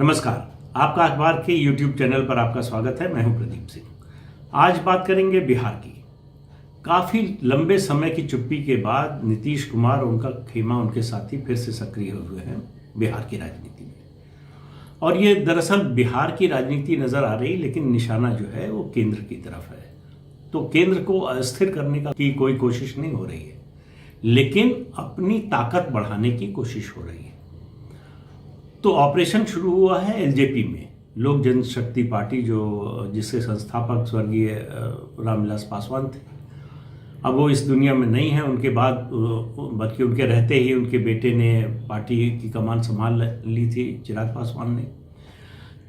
नमस्कार, आपका अखबार के YouTube चैनल पर आपका स्वागत है। मैं हूं प्रदीप सिंह। आज बात करेंगे बिहार की। काफ़ी लंबे समय की चुप्पी के बाद नीतीश कुमार और उनका खेमा, उनके साथी फिर से सक्रिय हुए हैं बिहार की राजनीति में। और ये दरअसल बिहार की राजनीति नज़र आ रही, लेकिन निशाना जो है वो केंद्र की तरफ है। तो केंद्र को अस्थिर करने की कोई कोशिश नहीं हो रही है, लेकिन अपनी ताकत बढ़ाने की कोशिश हो रही है। तो ऑपरेशन शुरू हुआ है एलजेपी में, लोक जनशक्ति पार्टी, जो जिसके संस्थापक स्वर्गीय रामविलास पासवान थे। अब वो इस दुनिया में नहीं है। उनके बाद, बल्कि उनके रहते ही उनके बेटे ने पार्टी की कमान संभाल ली थी, चिराग पासवान ने।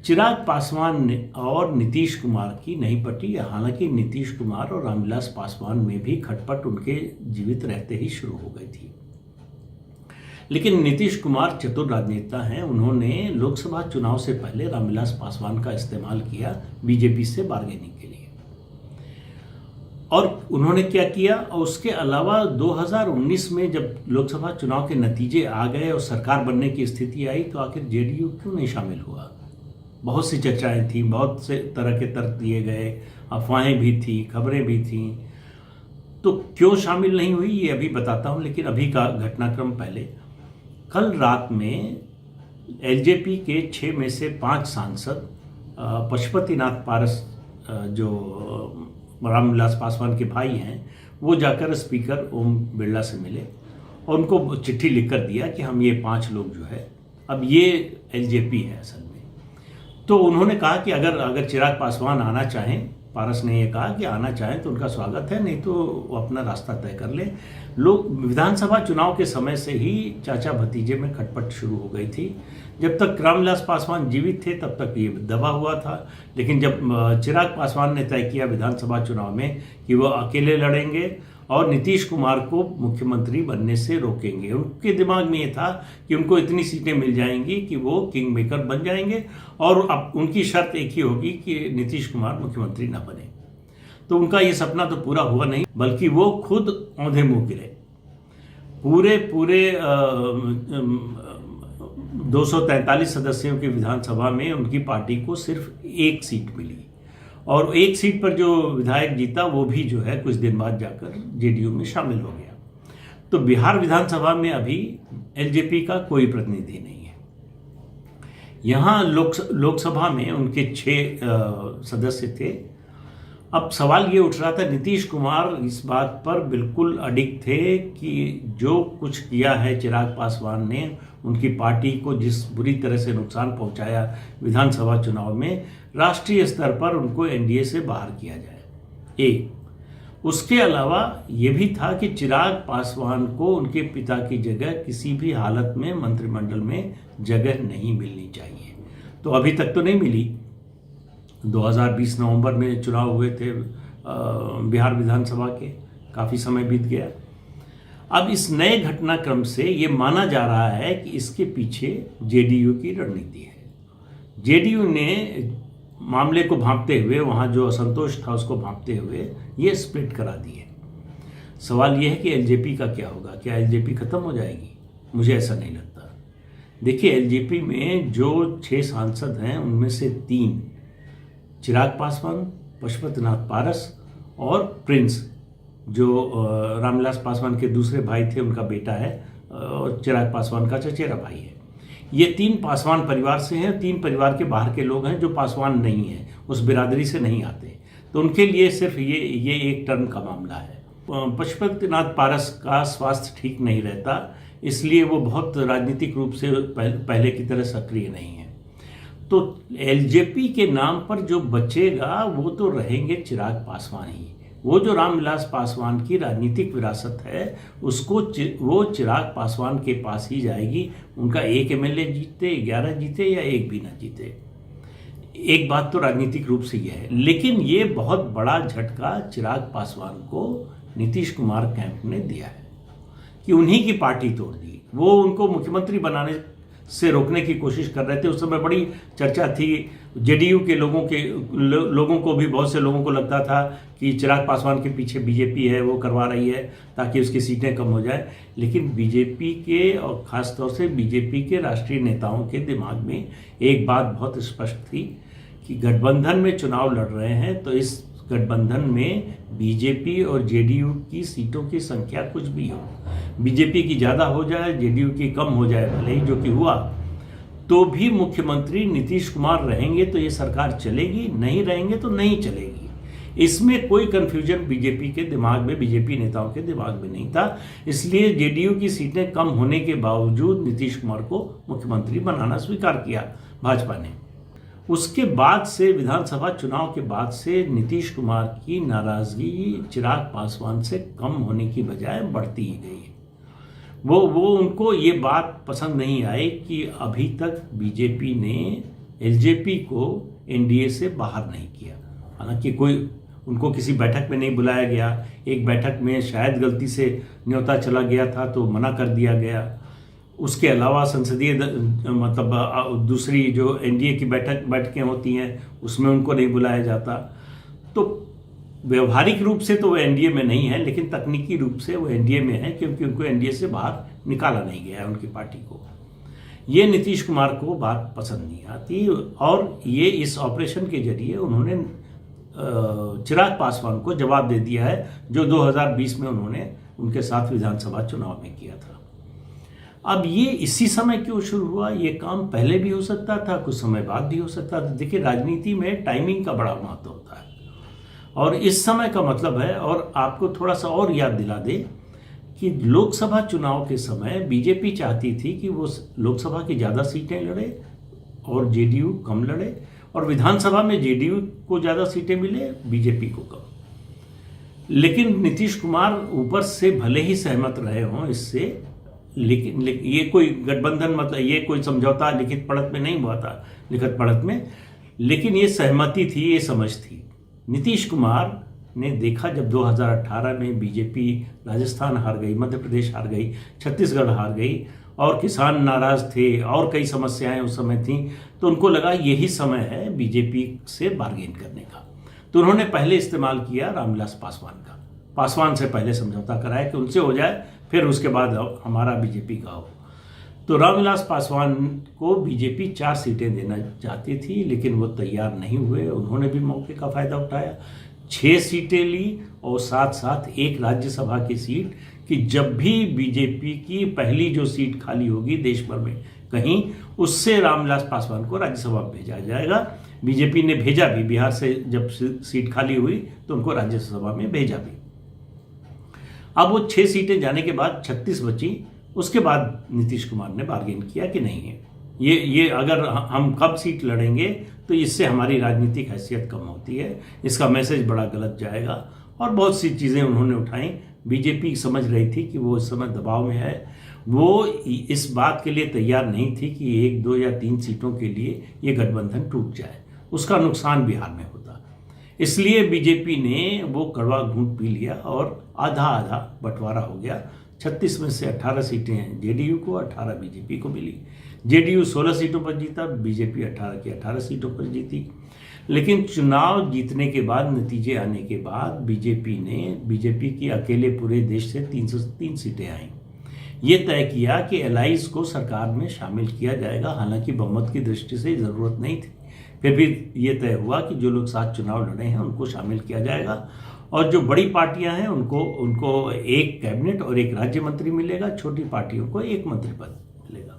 चिराग पासवान ने और नीतीश कुमार की नहीं पटी। हालांकि नीतीश कुमार और रामविलास पासवान में भी खटपट उनके जीवित रहते ही शुरू हो गई थी। लेकिन नीतीश कुमार चतुर राजनेता हैं। उन्होंने लोकसभा चुनाव से पहले रामविलास पासवान का इस्तेमाल किया बीजेपी से बार्गेनिंग के लिए। और उन्होंने क्या किया, और उसके अलावा 2019 में जब लोकसभा चुनाव के नतीजे आ गए और सरकार बनने की स्थिति आई, तो आखिर जेडीयू क्यों नहीं शामिल हुआ। बहुत सी चर्चाएं थी, बहुत से तरह के तर्क दिए गए, अफवाहें भी थी, खबरें भी थी। तो क्यों शामिल नहीं हुई ये अभी बताता हूं, लेकिन अभी का घटनाक्रम पहले। कल रात में एलजेपी के 6 में से 5 सांसद पशुपतिनाथ पारस, जो रामविलास पासवान के भाई हैं, वो जाकर स्पीकर ओम बिरला से मिले और उनको चिट्ठी लिखकर दिया कि हम ये 5 लोग जो है, अब ये एलजेपी है असल में। तो उन्होंने कहा कि अगर चिराग पासवान आना चाहें, पारस ने ये कहा कि आना चाहें तो उनका स्वागत है, नहीं तो वो अपना रास्ता तय कर ले। लोग विधानसभा चुनाव के समय से ही चाचा भतीजे में खटपट शुरू हो गई थी। जब तक रामविलास पासवान जीवित थे तब तक ये दबा हुआ था, लेकिन जब चिराग पासवान ने तय किया विधानसभा चुनाव में कि वो अकेले लड़ेंगे और नीतीश कुमार को मुख्यमंत्री बनने से रोकेंगे, उनके दिमाग में ये था कि उनको इतनी सीटें मिल जाएंगी कि वो किंग मेकर बन जाएंगे और अब उनकी शर्त एक ही होगी कि नीतीश कुमार मुख्यमंत्री ना बने। तो उनका ये सपना तो पूरा हुआ नहीं, बल्कि वो खुद औंधे मुंह गिरे। पूरे 243 सदस्यों की विधानसभा में उनकी पार्टी को सिर्फ 1 सीट मिली, और 1 सीट पर जो विधायक जीता वो भी जो है कुछ दिन बाद जाकर जेडीयू में शामिल हो गया। तो बिहार विधानसभा में अभी एलजेपी का कोई प्रतिनिधि नहीं है। यहाँ लोकसभा में उनके 6 सदस्य थे। अब सवाल ये उठ रहा था, नीतीश कुमार इस बात पर बिल्कुल अडिग थे कि जो कुछ किया है चिराग पासवान ने, उनकी पार्टी को जिस बुरी तरह से नुकसान पहुंचाया विधानसभा चुनाव में, राष्ट्रीय स्तर पर उनको एनडीए से बाहर किया जाए। एक उसके अलावा ये भी था कि चिराग पासवान को उनके पिता की जगह किसी भी हालत में मंत्रिमंडल में जगह नहीं मिलनी चाहिए। तो अभी तक तो नहीं मिली। 2020 नवंबर में चुनाव हुए थे बिहार विधानसभा के, काफ़ी समय बीत गया। अब इस नए घटनाक्रम से ये माना जा रहा है कि इसके पीछे जेडीयू की रणनीति है। जेडीयू ने मामले को भांपते हुए, वहाँ जो असंतोष था उसको भांपते हुए ये स्प्लिट करा दी है। सवाल ये है कि एलजेपी का क्या होगा, क्या एलजेपी खत्म हो जाएगी? मुझे ऐसा नहीं लगता। देखिए, एलजेपी में जो 6 सांसद हैं उनमें से 3 चिराग पासवान, पशुपतिनाथ पारस और प्रिंस, जो रामविलास पासवान के दूसरे भाई थे, उनका बेटा है, और चिराग पासवान का चचेरा भाई है। ये 3 पासवान परिवार से हैं। 3 परिवार के बाहर के लोग हैं जो पासवान नहीं हैं, उस बिरादरी से नहीं आते। तो उनके लिए सिर्फ ये एक टर्म का मामला है। पशुपतिनाथ पारस का स्वास्थ्य ठीक नहीं रहता, इसलिए वो बहुत राजनीतिक रूप से पहले की तरह सक्रिय नहीं है। तो एलजेपी के नाम पर जो बचेगा वो तो रहेंगे चिराग पासवान ही। वो जो रामविलास पासवान की राजनीतिक विरासत है उसको वो चिराग पासवान के पास ही जाएगी। उनका 1 एमएलए जीते, 11 जीते या 1 भी ना जीते, एक बात तो राजनीतिक रूप से यह है। लेकिन ये बहुत बड़ा झटका चिराग पासवान को नीतीश कुमार कैंप ने दिया है कि उन्हीं की पार्टी तोड़ दी। वो उनको मुख्यमंत्री बनाने से रोकने की कोशिश कर रहे थे। उस समय बड़ी चर्चा थी, जेडीयू के लोगों को भी, बहुत से लोगों को लगता था कि चिराग पासवान के पीछे बीजेपी है, वो करवा रही है ताकि उसकी सीटें कम हो जाए। लेकिन बीजेपी के और ख़ासतौर से बीजेपी के राष्ट्रीय नेताओं के दिमाग में एक बात बहुत स्पष्ट थी कि गठबंधन में चुनाव लड़ रहे हैं तो इस गठबंधन में बीजेपी और जेडीयू की सीटों की संख्या कुछ भी हो, बीजेपी की ज़्यादा हो जाए, जेडीयू की कम हो जाए, भले ही जो कि हुआ, तो भी मुख्यमंत्री नीतीश कुमार रहेंगे तो ये सरकार चलेगी, नहीं रहेंगे तो नहीं चलेगी। इसमें कोई कंफ्यूजन बीजेपी के दिमाग में, बीजेपी नेताओं के दिमाग में नहीं था। इसलिए जेडीयू की सीटें कम होने के बावजूद नीतीश कुमार को मुख्यमंत्री बनाना स्वीकार किया भाजपा ने। उसके बाद से, विधानसभा चुनाव के बाद से, नीतीश कुमार की नाराजगी चिराग पासवान से कम होने की बजाय बढ़ती ही गई। वो उनको ये बात पसंद नहीं आई कि अभी तक बीजेपी ने एलजेपी को एनडीए से बाहर नहीं किया। हालांकि उनको किसी बैठक में नहीं बुलाया गया, एक बैठक में शायद गलती से न्योता चला गया था तो मना कर दिया गया। उसके अलावा संसदीय मतलब दूसरी जो एनडीए की बैठकें होती हैं उसमें उनको नहीं बुलाया जाता। तो व्यवहारिक रूप से तो वो एनडीए में नहीं है, लेकिन तकनीकी रूप से वो एनडीए में है क्योंकि उनको एनडीए से बाहर निकाला नहीं गया है उनकी पार्टी को। ये नीतीश कुमार को बात पसंद नहीं आती और ये इस ऑपरेशन के जरिए उन्होंने चिराग पासवान को जवाब दे दिया है जो 2020 में उन्होंने उनके साथ विधानसभा चुनाव में किया था। अब ये इसी समय क्यों शुरू हुआ? ये काम पहले भी हो सकता था, कुछ समय बाद भी हो सकता था। देखिए, राजनीति में टाइमिंग का बड़ा महत्व होता है और इस समय का मतलब है। और आपको थोड़ा सा और याद दिला दे कि लोकसभा चुनाव के समय बीजेपी चाहती थी कि वो लोकसभा की ज़्यादा सीटें लड़े और जेडीयू कम लड़े, और विधानसभा में जेडीयू को ज़्यादा सीटें मिले, बीजेपी को कम। लेकिन नीतीश कुमार ऊपर से भले ही सहमत रहे हों इससे, लेकिन ये कोई गठबंधन, मतलब ये कोई समझौता लिखित पढ़त में नहीं हुआ था, लिखित पढ़त में, लेकिन ये सहमति थी, ये समझ थी। नीतीश कुमार ने देखा जब 2018 में बीजेपी राजस्थान हार गई, मध्य प्रदेश हार गई, छत्तीसगढ़ हार गई और किसान नाराज थे और कई समस्याएं उस समय थी, तो उनको लगा यही समय है बीजेपी से बार्गेन करने का। तो उन्होंने पहले इस्तेमाल किया रामविलास पासवान का। पासवान से पहले समझौता कराया कि उनसे हो जाए, फिर उसके बाद हमारा बीजेपी का हो। तो रामविलास पासवान को बीजेपी 4 सीटें देना चाहती थी, लेकिन वो तैयार नहीं हुए। उन्होंने भी मौके का फायदा उठाया, 6 सीटें ली और साथ साथ एक राज्यसभा की सीट, कि जब भी बीजेपी की पहली जो सीट खाली होगी देश भर में कहीं, उससे रामविलास पासवान को राज्यसभा में भेजा जाएगा। बीजेपी ने भेजा भी, बिहार से जब सीट खाली हुई तो उनको राज्यसभा में भेजा भी। अब वो 6 सीटें जाने के बाद 36 बची। उसके बाद नीतीश कुमार ने बार्गेन किया कि नहीं है, ये अगर हम कब सीट लड़ेंगे तो इससे हमारी राजनीतिक हैसियत कम होती है, इसका मैसेज बड़ा गलत जाएगा, और बहुत सी चीज़ें उन्होंने उठाई। बीजेपी समझ रही थी कि वो इस समय दबाव में है, वो इस बात के लिए तैयार नहीं थी कि 1, 2 या 3 सीटों के लिए ये गठबंधन टूट जाए, उसका नुकसान बिहार में होता। इसलिए बीजेपी ने वो कड़वा घूंट पी लिया और आधा आधा बंटवारा हो गया। 36 में से 18 सीटें जेडीयू को, 18 बीजेपी को मिली। जेडीयू 16 सीटों पर जीता, बीजेपी 18 की 18 सीटों पर जीती। लेकिन चुनाव जीतने के बाद, नतीजे आने के बाद बीजेपी की अकेले पूरे देश से 303 सीटें आईं। ये तय किया कि एलाइज को सरकार में शामिल किया जाएगा। हालांकि बहुमत की दृष्टि से ज़रूरत नहीं थी, फिर भी ये तय हुआ कि जो लोग साथ चुनाव लड़े हैं उनको शामिल किया जाएगा, और जो बड़ी पार्टियां हैं उनको एक कैबिनेट और एक राज्य मंत्री मिलेगा, छोटी पार्टियों को एक मंत्री पद मिलेगा।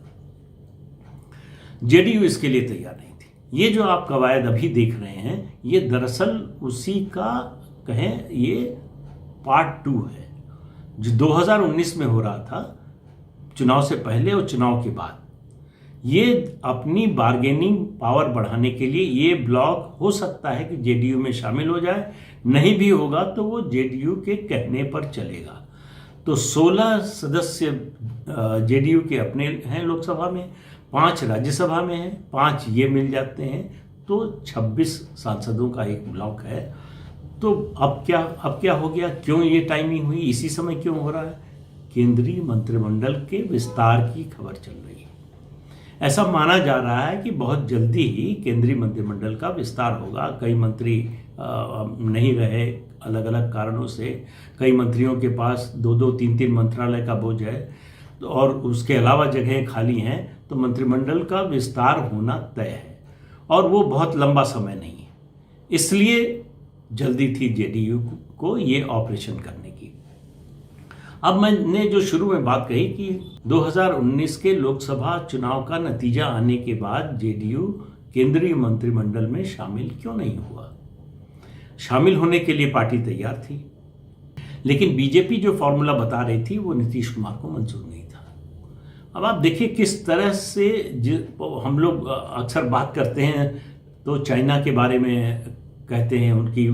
जेडीयू इसके लिए तैयार नहीं थी। ये जो आप कवायद अभी देख रहे हैं, ये दरअसल उसी का कहें ये पार्ट 2 है जो 2019 में हो रहा था, चुनाव से पहले और चुनाव के बाद। ये अपनी बार्गेनिंग पावर बढ़ाने के लिए ये ब्लॉक हो सकता है कि जेडीयू में शामिल हो जाए, नहीं भी होगा तो वो जेडीयू के कहने पर चलेगा। तो 16 सदस्य जेडीयू के अपने हैं लोकसभा में, 5 राज्यसभा में हैं, 5 ये मिल जाते हैं, तो 26 सांसदों का एक ब्लॉक है। तो अब क्या हो गया? क्यों ये टाइमिंग हुई? इसी समय क्यों हो रहा है? केंद्रीय मंत्रिमंडल के विस्तार की खबर चल रही है। ऐसा माना जा रहा है कि बहुत जल्दी ही केंद्रीय मंत्रिमंडल का विस्तार होगा। कई मंत्री नहीं रहे अलग अलग कारणों से, कई मंत्रियों के पास 2-2, 3-3 मंत्रालय का बोझ है और उसके अलावा जगहें खाली हैं, तो मंत्रिमंडल का विस्तार होना तय है और वो बहुत लंबा समय नहीं है। इसलिए जल्दी थी जेडीयू को ये ऑपरेशन करने की। अब मैंने जो शुरू में बात कही कि 2019 के लोकसभा चुनाव का नतीजा आने के बाद जेडीयू केंद्रीय मंत्रिमंडल में शामिल क्यों नहीं हुआ। शामिल होने के लिए पार्टी तैयार थी, लेकिन बीजेपी जो फॉर्मूला बता रही थी वो नीतीश कुमार को मंजूर नहीं था। अब आप देखिए किस तरह से हम लोग अक्सर बात करते हैं तो चाइना के बारे में कहते हैं, उनकी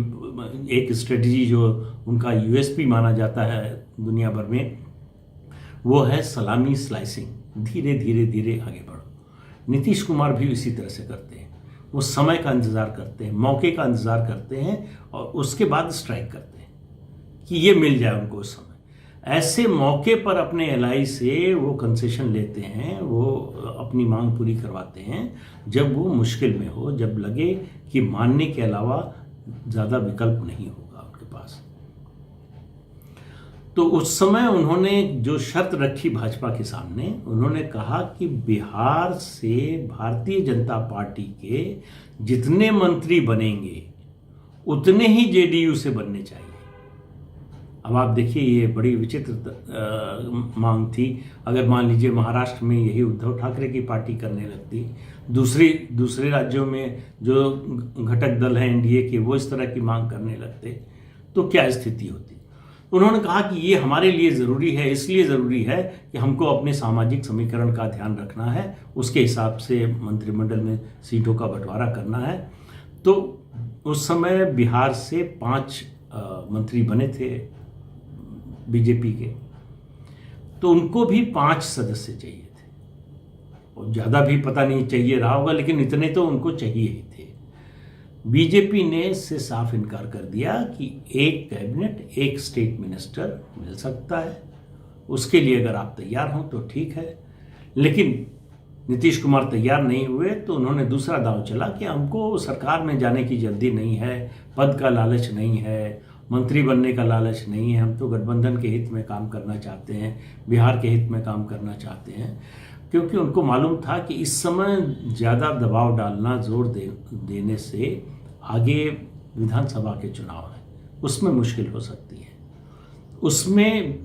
एक स्ट्रेटजी जो उनका यूएसपी माना जाता है दुनिया भर में, वो है सलामी स्लाइसिंग, धीरे धीरे धीरे आगे बढ़ो। नीतीश कुमार भी इसी तरह से करते हैं, वो समय का इंतज़ार करते हैं, मौके का इंतज़ार करते हैं और उसके बाद स्ट्राइक करते हैं कि ये मिल जाए उनको उस समय। ऐसे मौके पर अपने एलआई से वो कंसेशन लेते हैं, वो अपनी मांग पूरी करवाते हैं जब वो मुश्किल में हो, जब लगे कि मानने के अलावा ज़्यादा विकल्प नहीं होगा उनके पास। तो उस समय उन्होंने जो शर्त रखी भाजपा के सामने, उन्होंने कहा कि बिहार से भारतीय जनता पार्टी के जितने मंत्री बनेंगे उतने ही जेडीयू से बनने चाहिए। अब आप देखिए ये बड़ी विचित्र मांग थी। अगर मान लीजिए महाराष्ट्र में यही उद्धव ठाकरे की पार्टी करने लगती, दूसरे राज्यों में जो घटक दल हैं एनडीए के वो इस तरह की मांग करने लगते, तो क्या स्थिति होती। उन्होंने कहा कि ये हमारे लिए ज़रूरी है, इसलिए ज़रूरी है कि हमको अपने सामाजिक समीकरण का ध्यान रखना है, उसके हिसाब से मंत्रिमंडल में सीटों का बंटवारा करना है। तो उस समय बिहार से 5 मंत्री बने थे बीजेपी के, तो उनको भी 5 सदस्य चाहिए थे और ज़्यादा भी पता नहीं चाहिए रहा होगा, लेकिन इतने तो उनको चाहिए ही थे। बीजेपी ने इससे साफ इनकार कर दिया कि एक कैबिनेट, एक स्टेट मिनिस्टर मिल सकता है, उसके लिए अगर आप तैयार हों तो ठीक है। लेकिन नीतीश कुमार तैयार नहीं हुए तो उन्होंने दूसरा दांव चला कि हमको सरकार में जाने की जल्दी नहीं है, पद का लालच नहीं है, मंत्री बनने का लालच नहीं है, हम तो गठबंधन के हित में काम करना चाहते हैं, बिहार के हित में काम करना चाहते हैं। क्योंकि उनको मालूम था कि इस समय ज़्यादा दबाव डालना, जोर देने से आगे विधानसभा के चुनाव हैं, उसमें मुश्किल हो सकती है। उसमें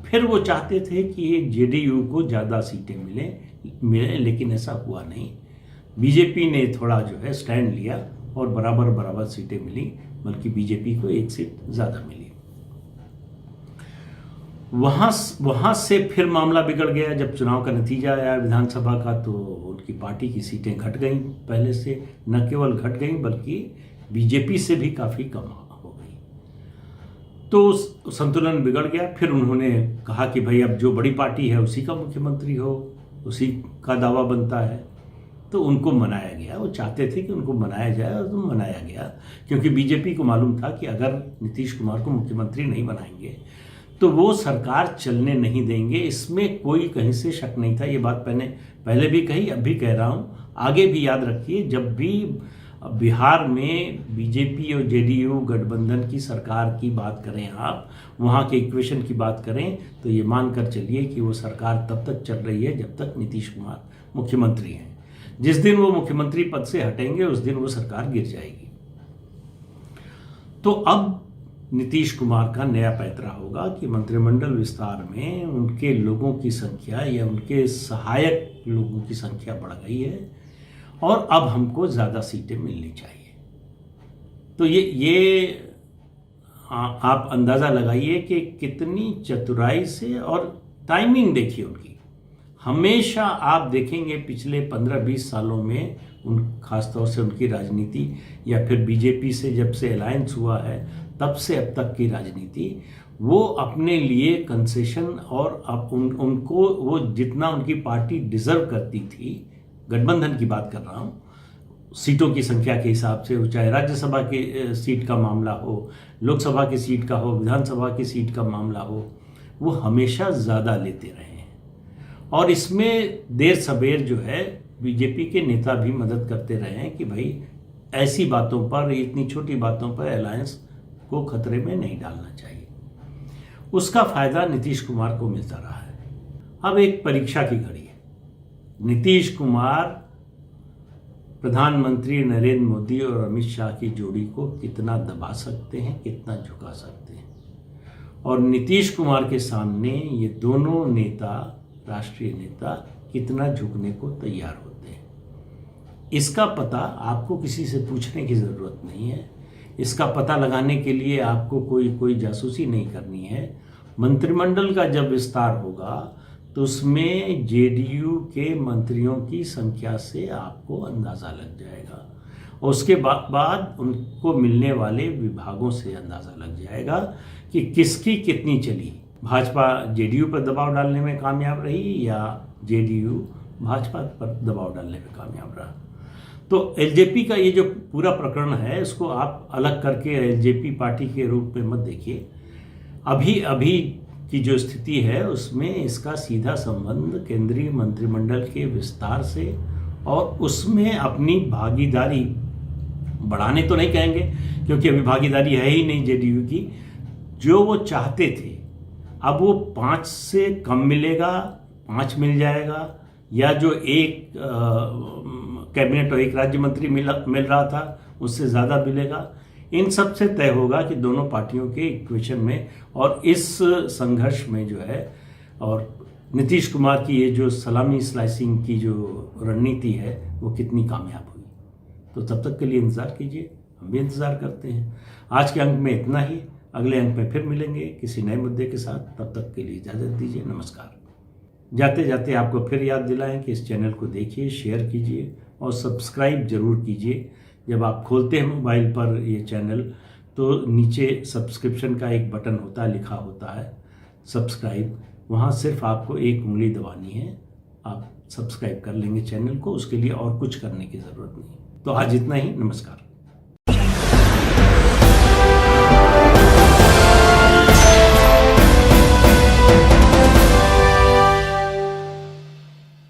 फिर वो चाहते थे कि जेडीयू को ज़्यादा सीटें मिले, लेकिन ऐसा हुआ नहीं। बीजेपी ने थोड़ा जो है स्टैंड लिया और बराबर सीटें मिली, बल्कि बीजेपी को 1 सीट ज़्यादा मिली। वहाँ से फिर मामला बिगड़ गया। जब चुनाव का नतीजा आया विधानसभा का, तो उनकी पार्टी की सीटें घट गईं, पहले से न केवल घट गईं बल्कि बीजेपी से भी काफ़ी कम हो गई। तो संतुलन बिगड़ गया। फिर उन्होंने कहा कि भाई अब जो बड़ी पार्टी है उसी का मुख्यमंत्री हो, उसी का दावा बनता है। तो उनको मनाया गया, वो चाहते थे कि उनको मनाया जाए और तो मनाया गया, क्योंकि बीजेपी को मालूम था कि अगर नीतीश कुमार को मुख्यमंत्री नहीं बनाएंगे तो वो सरकार चलने नहीं देंगे। इसमें कोई कहीं से शक नहीं था। ये बात मैंने पहले भी कही, अब भी कह रहा हूँ, आगे भी याद रखिए। जब भी बिहार में बीजेपी और जेडीयू गठबंधन की सरकार की बात करें, आप वहाँ के इक्वेशन की बात करें, तो ये मानकर चलिए कि वो सरकार तब तक चल रही है जब तक नीतीश कुमार मुख्यमंत्री हैं। जिस दिन वो मुख्यमंत्री पद से हटेंगे उस दिन वो सरकार गिर जाएगी। तो अब नीतीश कुमार का नया पैंतरा होगा कि मंत्रिमंडल विस्तार में उनके लोगों की संख्या या उनके सहायक लोगों की संख्या बढ़ गई है और अब हमको ज़्यादा सीटें मिलनी चाहिए। तो ये आप अंदाज़ा लगाइए कि कितनी चतुराई से, और टाइमिंग देखिए उनकी। हमेशा आप देखेंगे पिछले 15-20 सालों में खासतौर से उनकी राजनीति, या फिर बीजेपी से जब से अलायंस हुआ है तब से अब तक की राजनीति, वो अपने लिए कंसेशन और अब उनको वो जितना उनकी पार्टी डिजर्व करती थी, गठबंधन की बात कर रहा हूँ, सीटों की संख्या के हिसाब से, वो चाहे राज्यसभा के सीट का मामला हो, लोकसभा की सीट का हो, विधानसभा की सीट का मामला हो, वो हमेशा ज़्यादा लेते रहे हैं। और इसमें देर सवेर जो है बीजेपी के नेता भी मदद करते रहे हैं कि भाई ऐसी बातों पर, इतनी छोटी बातों पर अलायंस को खतरे में नहीं डालना चाहिए। उसका फायदा नीतीश कुमार को मिलता रहा है। अब एक परीक्षा की घड़ी है। नीतीश कुमार प्रधानमंत्री नरेंद्र मोदी और अमित शाह की जोड़ी को कितना दबा सकते हैं, कितना झुका सकते हैं, और नीतीश कुमार के सामने ये दोनों नेता, राष्ट्रीय नेता, कितना झुकने को तैयार होते हैं। इसका पता आपको किसी से पूछने की ज़रूरत नहीं है। इसका पता लगाने के लिए आपको कोई जासूसी नहीं करनी है। मंत्रिमंडल का जब विस्तार होगा तो उसमें जेडीयू के मंत्रियों की संख्या से आपको अंदाज़ा लग जाएगा, और उसके बाद उनको मिलने वाले विभागों से अंदाज़ा लग जाएगा कि किसकी कितनी चली। भाजपा जेडीयू पर दबाव डालने में कामयाब रही या जेडीयू भाजपा पर दबाव डालने में कामयाब रहा। तो एलजेपी का ये जो पूरा प्रकरण है, इसको आप अलग करके एलजेपी पार्टी के रूप में मत देखिए। अभी की जो स्थिति है उसमें इसका सीधा संबंध केंद्रीय मंत्रिमंडल के विस्तार से और उसमें अपनी भागीदारी बढ़ाने तो नहीं कहेंगे, क्योंकि अभी भागीदारी है ही नहीं जेडीयू की। जो वो चाहते थे, अब वो 5 से कम मिलेगा, 5 मिल जाएगा, या जो एक कैबिनेट और एक राज्य मंत्री मिल रहा था उससे ज़्यादा मिलेगा। इन सब से तय होगा कि दोनों पार्टियों के इक्वेशन में और इस संघर्ष में जो है, और नीतीश कुमार की ये जो सलामी स्लाइसिंग की जो रणनीति है वो कितनी कामयाब हुई। तो तब तक के लिए इंतज़ार कीजिए, हम भी इंतज़ार करते हैं। आज के अंक में इतना ही, अगले अंक में फिर मिलेंगे किसी नए मुद्दे के साथ। तब तक के लिए इजाज़त दीजिए, नमस्कार। जाते जाते आपको फिर याद दिलाएं कि इस चैनल को देखिए, शेयर कीजिए और सब्सक्राइब जरूर कीजिए। जब आप खोलते हैं मोबाइल पर ये चैनल तो नीचे सब्सक्रिप्शन का एक बटन होता है, लिखा होता है सब्सक्राइब, वहाँ सिर्फ आपको एक उंगली दबानी है, आप सब्सक्राइब कर लेंगे चैनल को। उसके लिए और कुछ करने की ज़रूरत नहीं। तो आज इतना ही, नमस्कार।